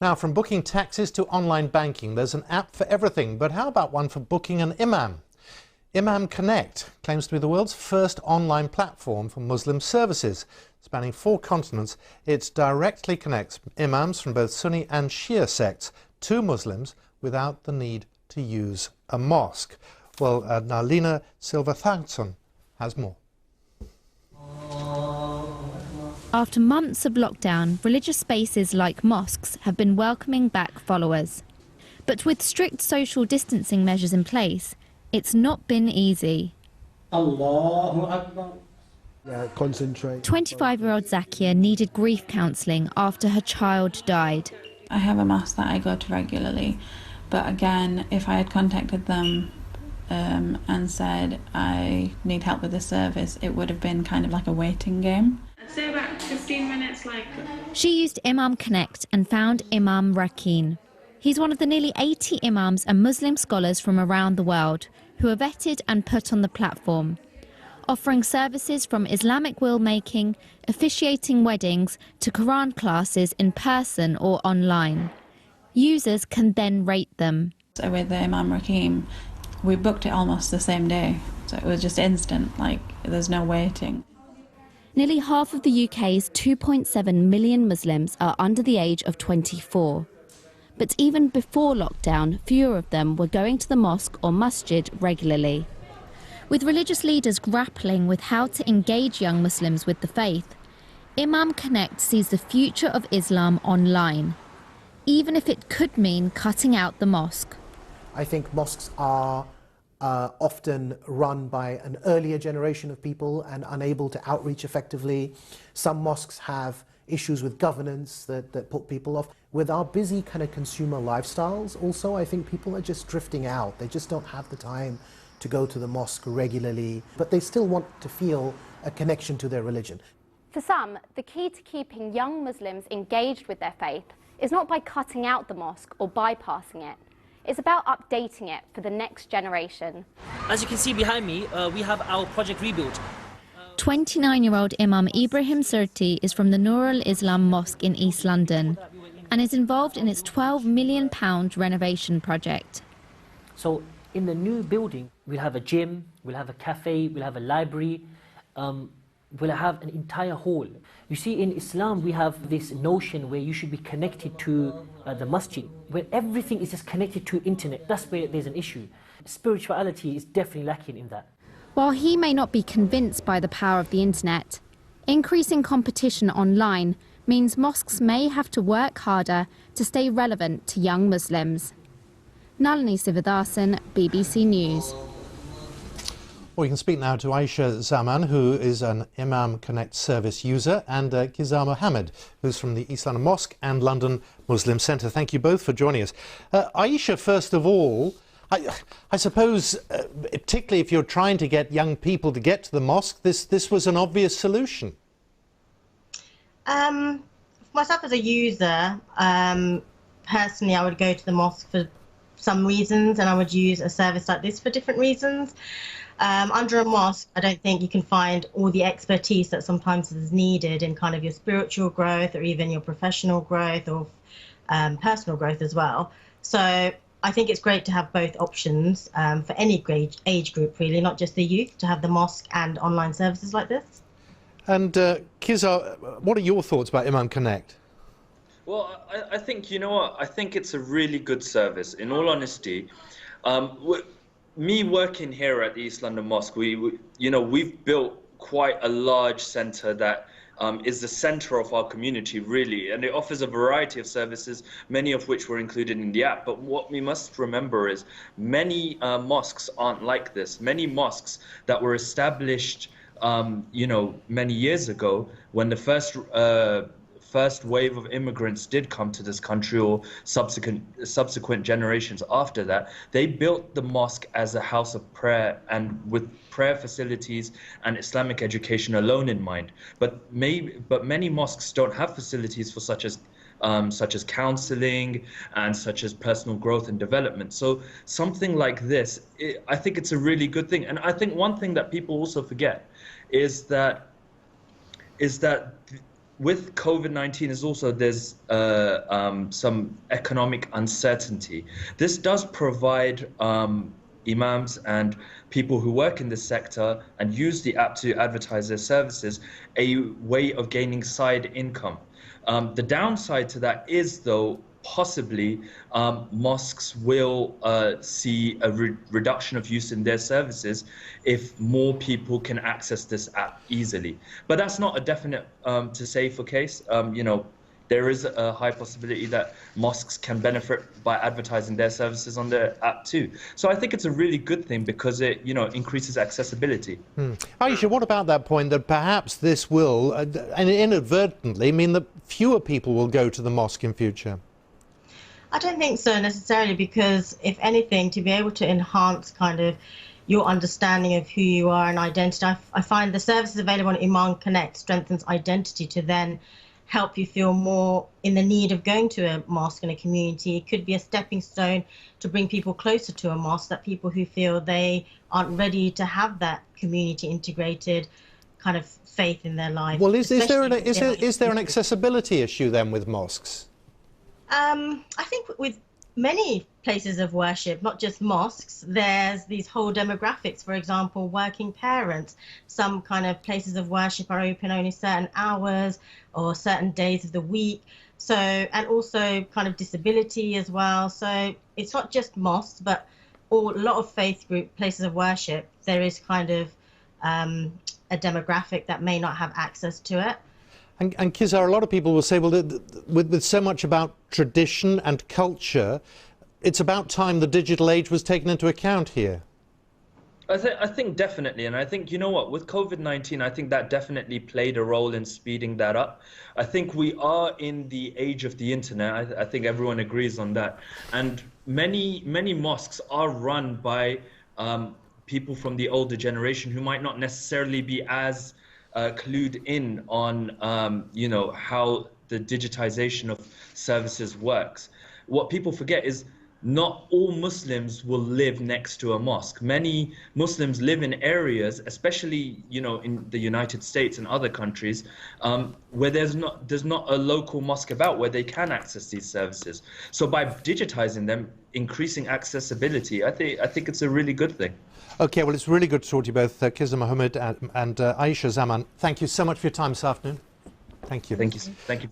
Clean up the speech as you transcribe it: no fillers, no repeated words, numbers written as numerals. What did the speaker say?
Now, from booking taxis to online banking, there's an app for everything. But how about one for booking an imam? ImamConnect claims to be the world's first online platform for Muslim services. Spanning 4 continents, it directly connects imams from both Sunni and Shia sects to Muslims without the need to use a mosque. Well, Nalina Silva-Thangson has more. After months of lockdown, religious spaces like mosques have been welcoming back followers. But with strict social distancing measures in place, it's not been easy. 25-year-old Zakia needed grief counselling after her child died. I have a mosque that I go to regularly, but again, if I had contacted them and said I need help with this service, it would have been kind of like a waiting game. I'd say about 15 minutes, like. She used ImamConnect and found Imam Rakeen. He's one of the nearly 80 imams and Muslim scholars from around the world who are vetted and put on the platform, offering services from Islamic will-making, officiating weddings to Quran classes in person or online. Users can then rate them. So with the Imam Rakeen, we booked it almost the same day, so it was just instant, like there's no waiting. Nearly half of the UK's 2.7 million Muslims are under the age of 24. But even before lockdown, fewer of them were going to the mosque or masjid regularly. With religious leaders grappling with how to engage young Muslims with the faith, ImamConnect sees the future of Islam online, even if it could mean cutting out the mosque. I think mosques are often run by an earlier generation of people and unable to outreach effectively. Some mosques have issues with governance that put people off. With our busy kind of consumer lifestyles also, I think people are just drifting out. They just don't have the time to go to the mosque regularly, but they still want to feel a connection to their religion. For some, the key to keeping young Muslims engaged with their faith is not by cutting out the mosque or bypassing it. It's about updating it for the next generation. As you can see behind me, we have our Project Rebuild. 29-year-old Imam Ibrahim Surti is from the Nur al-Islam Mosque in East London and is involved in its £12 million renovation project. So in the new building, we'll have a gym, we'll have a cafe, we'll have a library, we'll have an entire hall. You see, in Islam, we have this notion where you should be connected to the masjid, where everything is just connected to internet. That's where there's an issue. Spirituality is definitely lacking in that. While he may not be convinced by the power of the internet, increasing competition online means mosques may have to work harder to stay relevant to young Muslims. Nalini Sivadathan, BBC News. Well, you can speak now to Aisha Zaman, who is an ImamConnect service user, and Kizar Mohammed, who's from the East London Mosque and London Muslim Centre. Thank you both for joining us. Aisha, first of all, I suppose, particularly if you're trying to get young people to get to the mosque, this was an obvious solution. For myself as a user, personally, I would go to the mosque for some reasons, and I would use a service like this for different reasons. Under a mosque, I don't think you can find all the expertise that sometimes is needed in kind of your spiritual growth or even your professional growth or personal growth as well. So I think it's great to have both options for any age group, really, not just the youth, to have the mosque and online services like this. And Kizar, what are your thoughts about ImamConnect? Well, I think, you know what, I think it's a really good service. In all honesty, me working here at the East London Mosque, we've built quite a large centre that is the centre of our community, really, and it offers a variety of services, many of which were included in the app. But what we must remember is many mosques aren't like this. Many mosques that were established, many years ago, when the first wave of immigrants did come to this country, or subsequent generations after that, they built the mosque as a house of prayer and with prayer facilities and Islamic education alone in mind. But many mosques don't have facilities for such as counseling and such as personal growth and development. So something like this, I think it's a really good thing. And I think one thing that people also forget is that with COVID-19 is also there's some economic uncertainty. This does provide imams and people who work in this sector and use the app to advertise their services a way of gaining side income. The downside to that is, though, possibly mosques will see a reduction of use in their services if more people can access this app easily. But that's not a definite to say for case. You know, there is a high possibility that mosques can benefit by advertising their services on their app too. So I think it's a really good thing because it, you know, increases accessibility. Aisha, what about that point that perhaps this will, and inadvertently, mean that fewer people will go to the mosque in future? I don't think so necessarily, because if anything, to be able to enhance kind of your understanding of who you are and identity, I find the services available on ImamConnect strengthens identity to then help you feel more in the need of going to a mosque in a community. It could be a stepping stone to bring people closer to a mosque, that people who feel they aren't ready to have that community integrated kind of faith in their life. Well, is there an accessibility issue then with mosques? I think with many places of worship, not just mosques, there's these whole demographics. For example, working parents. Some kind of places of worship are open only certain hours or certain days of the week. So, and also kind of disability as well. So it's not just mosques, but a lot of faith group places of worship. There is kind of a demographic that may not have access to it. And Kizar, a lot of people will say, well, with so much about tradition and culture, it's about time the digital age was taken into account here. I think definitely, and I think, you know what, with COVID-19, I think that definitely played a role in speeding that up. I think we are in the age of the internet. I think everyone agrees on that. And many mosques are run by people from the older generation who might not necessarily be as clued in on, you know, how the digitization of services works. What people forget is not all Muslims will live next to a mosque. Many Muslims live in areas, especially, you know, in the United States and other countries, where there's not a local mosque about where they can access these services. So by digitizing them, increasing accessibility, I think it's a really good thing. Okay, well, it's really good to talk to you both, Kizar Mohammed and Aisha Zaman. Thank you so much for your time this afternoon. Thank you. Thank you very much.